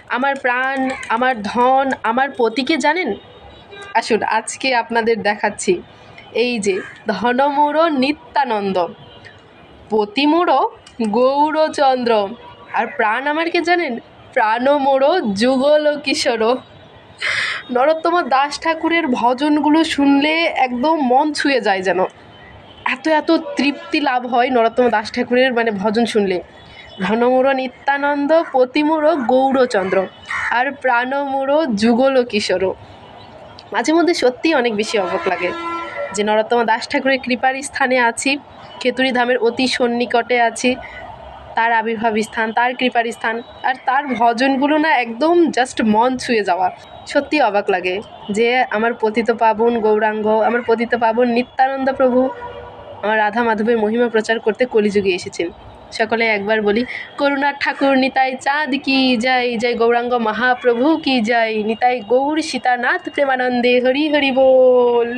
আমার প্রাণ, আমার ধন, আমার পতিকে জানেন? আসুন আজকে আপনাদের দেখাচ্ছি। এই যে ধনমোড় নিত্যানন্দ, পতিমোড় গৌরচন্দ্র, আর প্রাণ আমার কে জানেন? প্রাণমোড় যুগল কিশোর। নরোত্তম দাস ঠাকুরের ভজনগুলো শুনলে একদম মন ছুঁয়ে যায় যেন, এত এত তৃপ্তি লাভ হয় নরোত্তম দাস ঠাকুরের ভজন শুনলে। ধনমোড় নিত্যানন্দ, পতিমোড় গৌরচন্দ্র, আর প্রাণমোড় যুগল কিশোর। মাঝে মধ্যে সত্যিই অনেক বেশি অবাক লাগে যে নরোত্তম দাস ঠাকুরের কৃপার স্থানে আছি, খেতুরি ধামের অতি সন্নিকটে আছি, তার আবির্ভাব স্থান, তার কৃপার স্থান, আর তার ভজনগুলো না একদম জাস্ট মন ছুঁয়ে যাওয়া। সত্যি অবাক লাগে যে আমার পতিত পাবন গৌরাঙ্গ, আমার পতিত পাবন নিত্যানন্দ প্রভু আমার রাধা মাধবের মহিমা প্রচার করতে কলিযুগে এসেছেন। সকলে একবার বলি, করুণার ঠাকুর নিতাই চাঁদ কি জয়, জয় গৌরাঙ্গ মহাপ্রভু কি জয়, নিতাই গৌর সীতানাথ প্রেমানন্দে হরি হরি বল।